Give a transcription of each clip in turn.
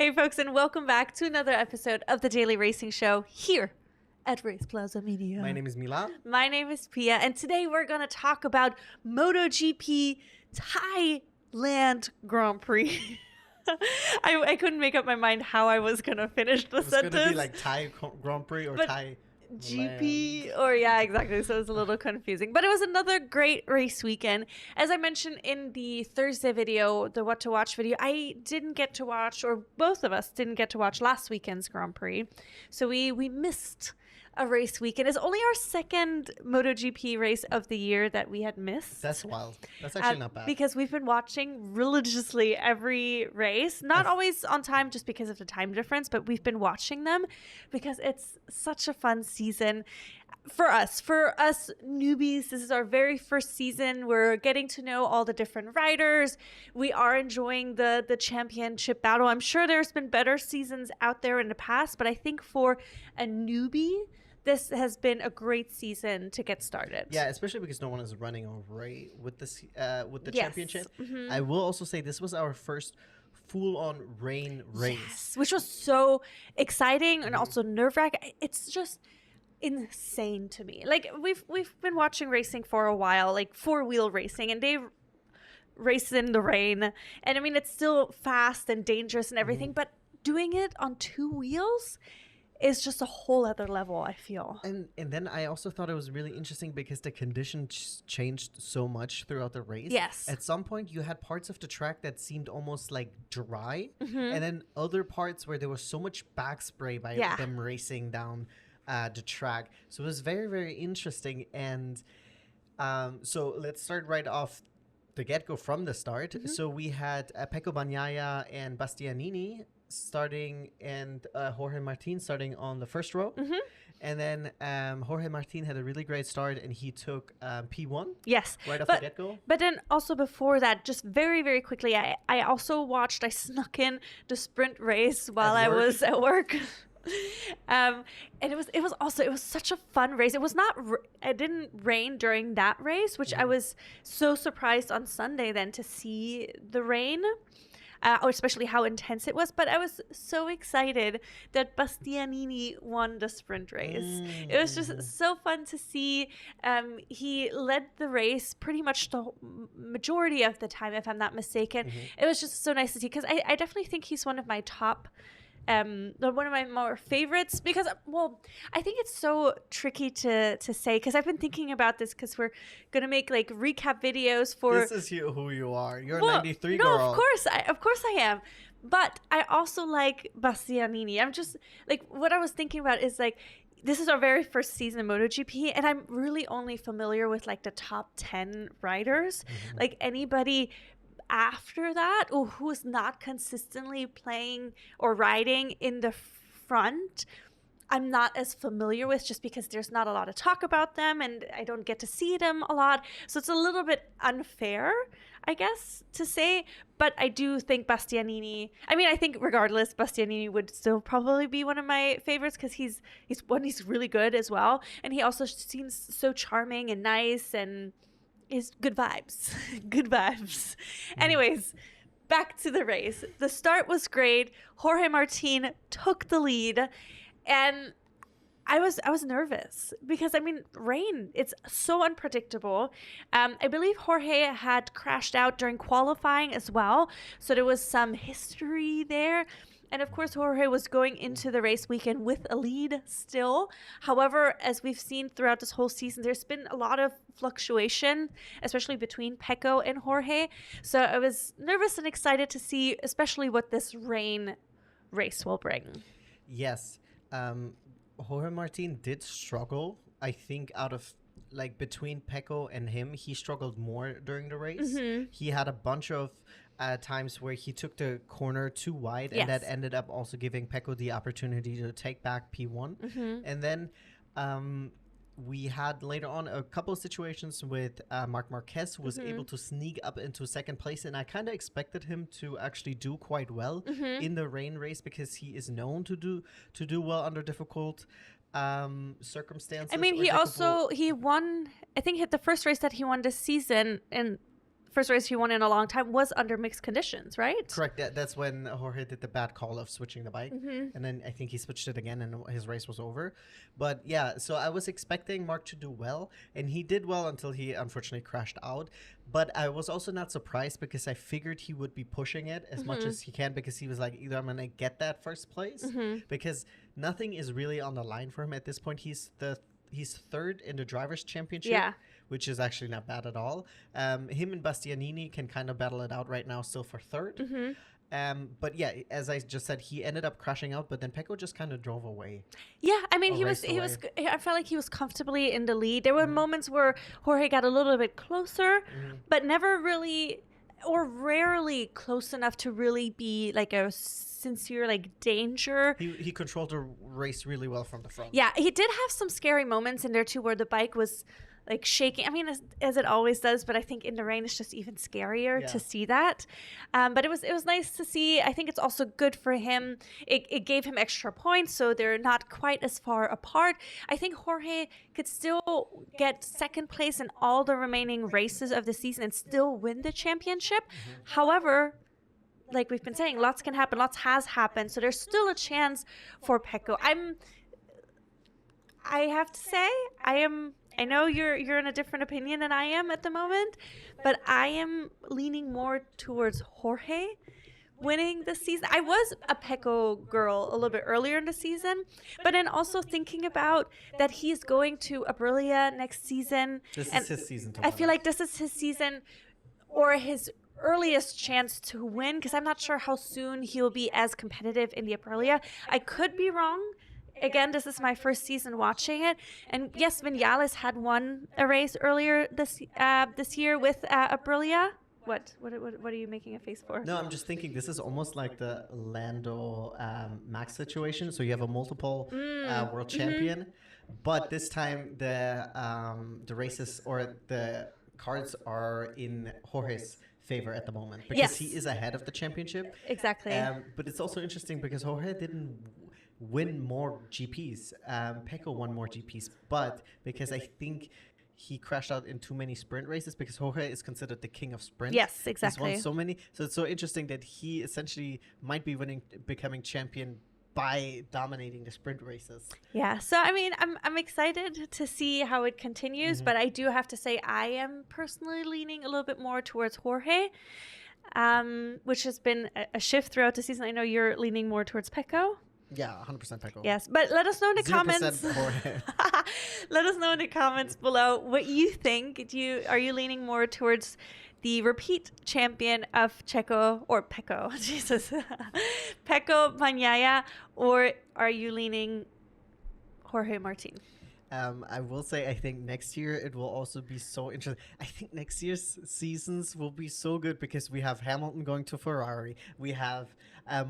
Hey, folks, and welcome back to another episode of the Daily Racing Show here at RacePlazaMedia. My name is Milan. My name is Pia, and today we're going to talk about MotoGP Thailand Grand Prix. I couldn't make up my mind how I was going to finish the sentence. It's going to be like Thai Grand Prix or Thai GP or yeah, exactly. So it was a little confusing, but it was another great race weekend. As I mentioned in the Thursday video, the What to Watch video, I didn't get to watch, or both of us didn't get to watch last weekend's Grand Prix. So we missed a race weekend. It's only our second MotoGP race of the year that we had missed. That's wild. That's actually not bad. Because we've been watching religiously every race. Not always on time just because of the time difference, but we've been watching them because it's such a fun season. For us newbies, this is our very first season. We're getting to know all the different riders. We are enjoying the championship battle. I'm sure there's been better seasons out there in the past, but I think for a newbie, this has been a great season to get started. Yeah, especially because no one is running already with the Yes. championship. Mm-hmm. I will also say this was our first full-on rain race. Yes, which was so exciting and also nerve-wracking. It's just insane to me. Like we've been watching racing for a while, like four-wheel racing, and they race in the rain. And I mean, it's still fast and dangerous and everything, but doing it on two wheels is just a whole other level, I feel. And then I also thought it was really interesting because the conditions changed so much throughout the race. Yes. At some point, you had parts of the track that seemed almost like dry, and then other parts where there was so much back spray by them racing down the track. So it was very, very interesting. And so let's start right off the get-go from the start. So we had Pecco Bagnaia and Bastianini starting, and Jorge Martin starting on the first row. And then Jorge Martin had a really great start, and he took P1. Yes. Right off the get-go. But then also before that, just very, very quickly, I also watched, I snuck in the sprint race while I was at work. And it was such a fun race. It was not, it didn't rain during that race, which I was so surprised on Sunday then to see the rain. Or especially how intense it was. But I was so excited that Bastianini won the sprint race. It was just so fun to see. He led the race pretty much the majority of the time, if I'm not mistaken. It was just so nice to see because I definitely think he's one of my top one of my more favorites because, well, I think it's so tricky to say because I've been thinking about this because we're going to make like recap videos for... This is who you are. You're a 93 girl. No, of course I am. But I also like Bastianini. I'm just like, what I was thinking about is like, this is our very first season of MotoGP, and I'm really only familiar with like the top 10 riders. Like anybody after that, or who is not consistently playing or riding in the front, I'm not as familiar with just because there's not a lot of talk about them and I don't get to see them a lot. So it's a little bit unfair, I guess, to say. But I do think Bastianini, I mean, I think regardless, Bastianini would still probably be one of my favorites because he's really good as well. And he also seems so charming and nice and is good vibes. Good vibes. Anyways, back to the race. The start was great. Jorge Martin took the lead, and I was nervous because, I mean, rain, it's so unpredictable. I believe Jorge had crashed out during qualifying as well, so there was some history there. And of course, Jorge was going into the race weekend with a lead still. However, as we've seen throughout this whole season, there's been a lot of fluctuation, especially between Pecco and Jorge. So I was nervous and excited to see, especially what this rain race will bring. Yes. Jorge Martin did struggle. I think out of like between Pecco and him, he struggled more during the race. He had a bunch of times where he took the corner too wide, and that ended up also giving Pecco the opportunity to take back P1. And then we had later on a couple of situations with Marc Marquez, who was able to sneak up into second place, and I kind of expected him to actually do quite well in the rain race because he is known to do well under difficult circumstances. I mean, he won, I think the first race that he won this season, and first race he won in a long time was under mixed conditions, right? Correct. That's when Jorge did the bad call of switching the bike. And then I think he switched it again and his race was over. But yeah, so I was expecting Mark to do well. And he did well until he unfortunately crashed out. But I was also not surprised because I figured he would be pushing it as much as he can, because he was like, either I'm going to get that first place, because nothing is really on the line for him at this point. He's third in the Drivers' Championship, which is actually not bad at all. Him and Bastianini can kind of battle it out right now still for third. But yeah, as I just said, he ended up crashing out, but then Pecco just kind of drove away. Yeah, I mean, I felt like he was comfortably in the lead. There were moments where Jorge got a little bit closer, but never really, or rarely close enough to really be like a sincere like danger. He controlled the race really well from the front. Yeah, he did have some scary moments in there too, where the bike was like shaking. I mean, as it always does, but I think in the rain it's just even scarier to see that. But it was nice to see. I think it's also good for him. It gave him extra points, so they're not quite as far apart. I think Jorge could still get second place in all the remaining races of the season and still win the championship. However, like we've been saying, lots can happen. Lots has happened. So there's still a chance for Pecco. I have to say, I know you're in a different opinion than I am at the moment, but I am leaning more towards Jorge winning the season. I was a Pecco girl a little bit earlier in the season, but then also thinking about that he's going to Aprilia next season. This is his season to I feel like this is his season, or his earliest chance to win, because I'm not sure how soon he'll be as competitive in the Aprilia. I could be wrong. Again, this is my first season watching it, and yes, Vinales had won a race earlier this year with Aprilia. What are you making a face for? No, I'm just thinking this is almost like the Lando Max situation. So you have a multiple world champion, but this time the races or the cards are in Jorge's favor at the moment, because he is ahead of the championship. Exactly. But it's also interesting because Jorge didn't win more GPs. Pecco won more GPs, but because I think he crashed out in too many sprint races, because Jorge is considered the king of sprint. Yes, exactly. He's won so many. So it's so interesting that he essentially might be becoming champion by dominating the sprint races. Yeah, so I mean, I'm excited to see how it continues, but I do have to say I am personally leaning a little bit more towards Jorge, which has been a shift throughout the season. I know you're leaning more towards Pecco. Yeah, 100% Pecco. Yes, but let us know in the comments. Jorge. Let us know in the comments below what you think. Are you leaning more towards the repeat champion of Pecco, Jesus, Pecco Bagnaia, or are you leaning Jorge Martin? I will say, I think next year it will also be so interesting. I think next year's seasons will be so good because we have Hamilton going to Ferrari. We have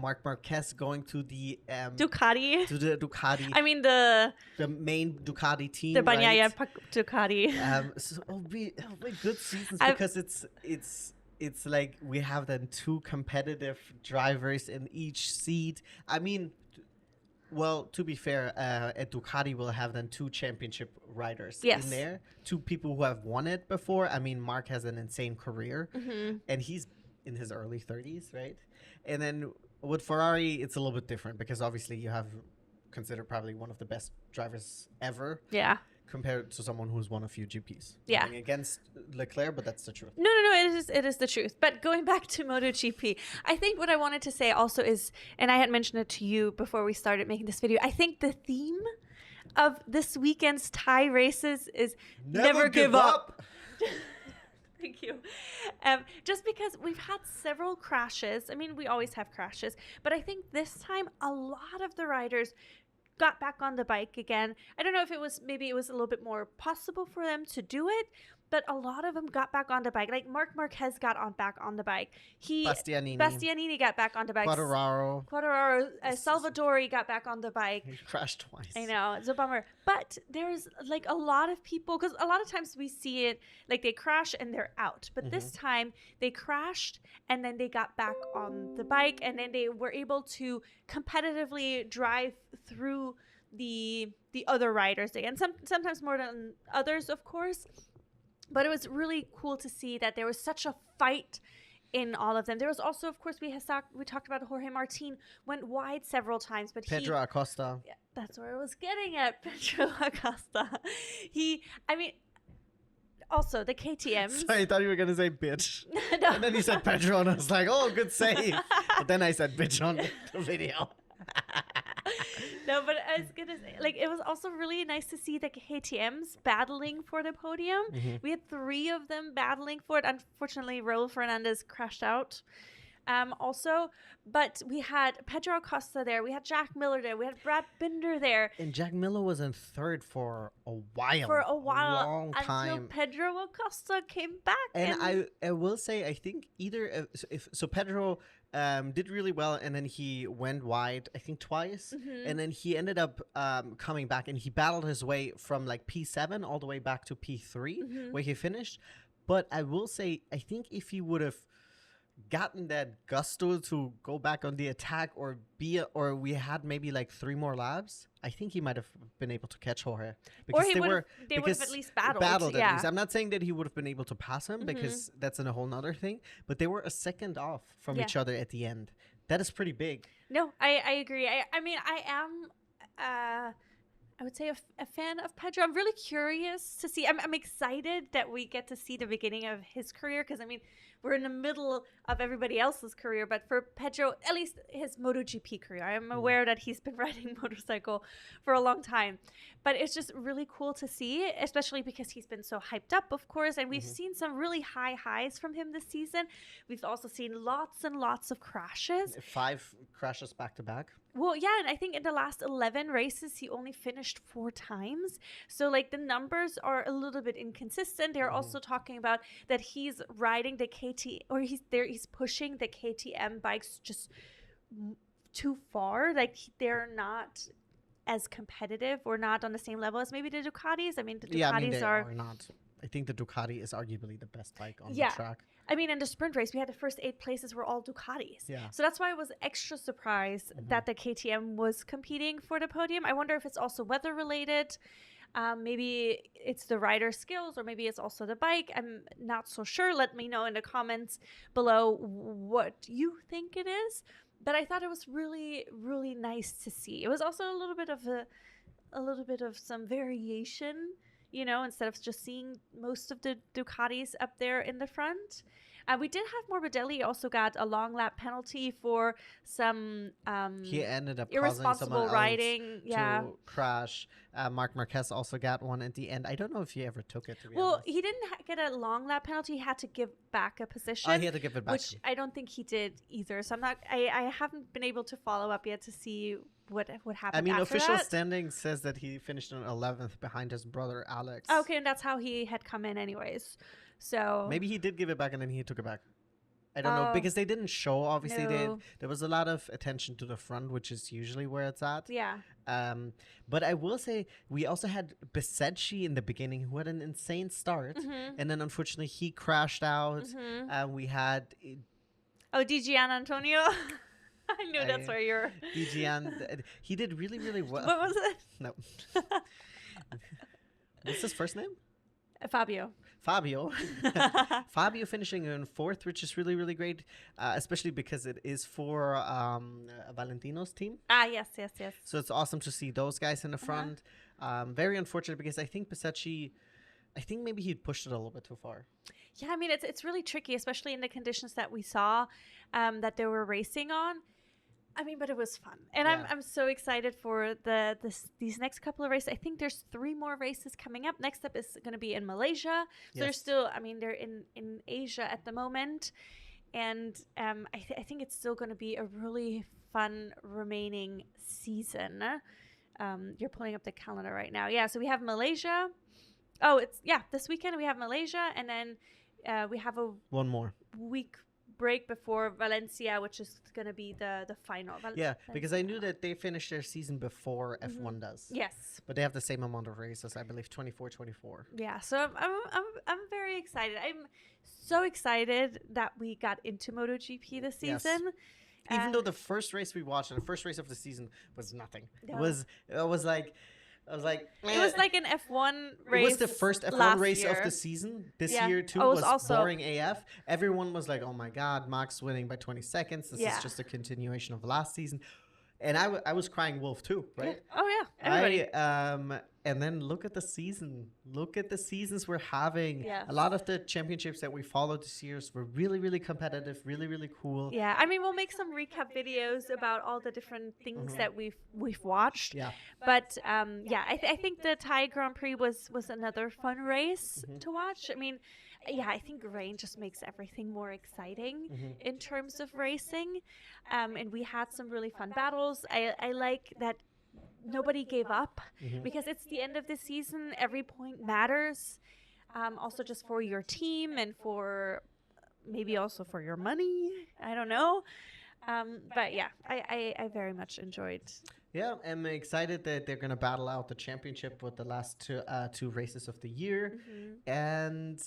Marc Marquez going to the Ducati. To the Ducati. I mean the main Ducati team. The Bagnaia right? Ducati. So it'll be good seasons because it's like we have then two competitive drivers in each seat. I mean, well, to be fair, at Ducati we'll have then two championship riders in there. Two people who have won it before. I mean, Mark has an insane career, and he's in his early 30s, right? And then with Ferrari, it's a little bit different because obviously you have considered probably one of the best drivers ever. Yeah. Compared to someone who's won a few GPs. Yeah. Nothing against Leclerc, but that's the truth. No, it is the truth. But going back to MotoGP, I think what I wanted to say also is, and I had mentioned it to you before we started making this video, I think the theme of this weekend's Thai races is never give up. Thank you. Just because we've had several crashes. I mean, we always have crashes, but I think this time a lot of the riders got back on the bike again. I don't know if it was a little bit more possible for them to do it, but a lot of them got back on the bike. Like Marc Marquez got back on the bike. Bastianini got back on the bike. Quartararo, Salvadori got back on the bike. He crashed twice. I know, it's a bummer. But there's like a lot of people, because a lot of times we see it like they crash and they're out. But this time they crashed and then they got back on the bike, and then they were able to competitively drive through the other riders again. Sometimes more than others, of course. But it was really cool to see that there was such a fight in all of them. There was also, of course, we talked about Jorge Martin went wide several times, but Pedro Acosta. Yeah, that's where I was getting at. Pedro Acosta. Also the KTMs. Sorry, I thought you were gonna say bitch. No. And then you said Pedro, and I was like, oh, good save. But then I said bitch on the video. No, but I was gonna say, like, it was also really nice to see the KTMs battling for the podium. We had 3 of them battling for it. Unfortunately, Raul Fernandez crashed out. Also, but we had Pedro Acosta there. We had Jack Miller there. We had Brad Binder there. And Jack Miller was in 3rd for a while. For a while. Long time. Until Pedro Acosta came back. And I will say, I think either so Pedro did really well, and then he went wide, I think twice, and then he ended up coming back, and he battled his way from like P7 all the way back to P3 where he finished. But I will say, I think if he would have gotten that gusto to go back on the attack, or we had maybe like 3 more laps, I think he might have been able to catch Jorge, because they would have at least battled. At least. I'm not saying that he would have been able to pass him, because that's a whole nother thing, but they were a second off from each other at the end. That is pretty big. No, I agree. I mean, I am I would say a fan of Pedro. I'm really curious to see. I'm excited that we get to see the beginning of his career, because I mean, we're in the middle of everybody else's career, but for Pedro, at least his MotoGP career, I'm aware that he's been riding motorcycle for a long time, but it's just really cool to see, especially because he's been so hyped up, of course, and we've seen some really high highs from him this season. We've also seen lots and lots of crashes. 5 crashes back to back. Well, yeah, and I think in the last 11 races, he only finished 4 times. So, like, the numbers are a little bit inconsistent. They're also talking about that he's riding the he's pushing the KTM bikes just too far. Like, they're not as competitive or not on the same level as maybe the Ducatis. I mean, the Ducatis they are not. I think the Ducati is arguably the best bike on the track. I mean, in the sprint race, we had the first 8 places were all Ducatis. Yeah. So that's why I was extra surprised that the KTM was competing for the podium. I wonder if it's also weather related. Maybe it's the rider skills, or maybe it's also the bike. I'm not so sure. Let me know in the comments below what you think it is. But I thought it was really, really nice to see. It was also a little bit of some variation, you know, instead of just seeing most of the Ducatis up there in the front. We did have Morbidelli also got a long lap penalty for some he ended up irresponsible riding. To crash. Marc Marquez also got one at the end. I don't know if he ever took it, to be honest. He didn't get a long lap penalty. He had to give back a position. He had to give it back. Which I don't think he did either. So I haven't been able to follow up yet to see what happened. I mean, official standing says that he finished in 11th behind his brother Alex. Okay, and that's how he had come in anyways. So maybe he did give it back and then he took it back. I don't know, because they didn't show. Obviously, there was a lot of attention to the front, which is usually where it's at. Yeah. But I will say we also had Besecchi in the beginning, who had an insane start, and then unfortunately he crashed out. We had DGN Antonio. I knew that's where you're. DGN. He did really, really well. What was it? No. What's his first name? Fabio. Fabio finishing in 4th, which is really, really great, especially because it is for Valentino's team. Yes. So it's awesome to see those guys in the front. Very unfortunate, because I think Besecchi, maybe he pushed it a little bit too far. Yeah, I mean, it's really tricky, especially in the conditions that we saw that they were racing on. I mean, but it was fun, and I'm so excited for these next couple of races. I think there's 3 more races coming up. Next up is going to be in Malaysia. So they're still, I mean, they're in Asia at the moment, and I think it's still going to be a really fun remaining season. You're pulling up the calendar right now. Yeah, so we have Malaysia. Oh, this weekend we have Malaysia, and then we have one more week break before Valencia, which is going to be the final. Because I knew that they finished their season before F1 does. Yes, but they have the same amount of races, I believe, 24. Yeah, so I'm very excited. I'm so excited that we got into MotoGP this season. Yes. Even though the first race we watched, and the first race of the season was nothing. No. It was like, I was like, It was like an F1 race. It was the first F1 race of the season. This year, too, was also boring AF. Everyone was like, oh my God, Max winning by 20 seconds. This is just a continuation of last season. And I was crying wolf, too, right? Oh, yeah. Everybody. And then look at the season. Look at the seasons we're having. Yes. A lot of the championships that we followed this year were really, really competitive, really, really cool. Yeah, I mean, we'll make some recap videos about all the different things that we've watched. Yeah. But I think the Thai Grand Prix was another fun race to watch. I mean, yeah, I think rain just makes everything more exciting in terms of racing. And we had some really fun battles. I like that nobody gave up because it's the end of the season. Every point matters. Also just for your team and for maybe also for your money. I don't know. But yeah, I very much enjoyed. Yeah, I'm excited that they're going to battle out the championship with the last two races of the year. And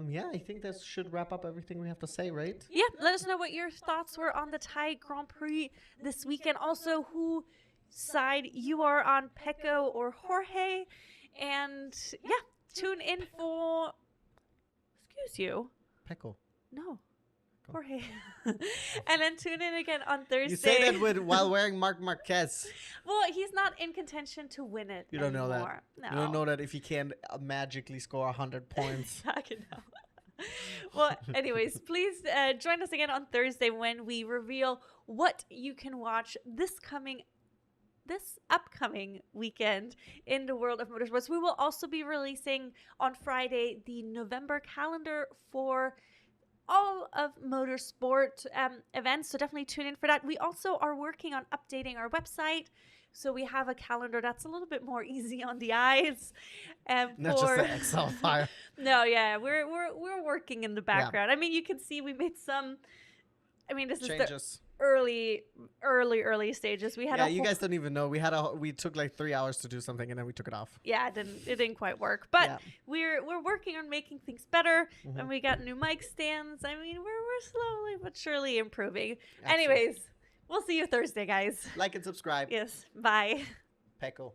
yeah, I think that should wrap up everything we have to say, right? Yeah, let us know what your thoughts were on the Thai Grand Prix this weekend. Also, who side you are on, Pecco or Jorge. And yeah, tune in for... Excuse you. Pecco. No. Jorge. And then tune in again on Thursday. You say that while wearing Marc Marquez. Well, he's not in contention to win it. You don't know that. No. You don't know that if he can magically score 100 points. I can know. Well, anyways, please join us again on Thursday when we reveal what you can watch this upcoming weekend in the world of motorsports. We will also be releasing on Friday the November calendar for all of motorsport events, so definitely tune in for that. We also are working on updating our website, so we have a calendar that's a little bit more easy on the eyes. Not just an Excel file. No, yeah, we're working in the background. I mean, you can see we made some. I mean, this changes. Is the early stages. We had you guys don't even know. We took like 3 hours to do something and then we took it off. Yeah, it didn't quite work. But we're working on making things better, and we got new mic stands. I mean, we're slowly but surely improving. Absolutely. Anyways, we'll see you Thursday, guys. Like and subscribe. Yes. Bye. Pecco.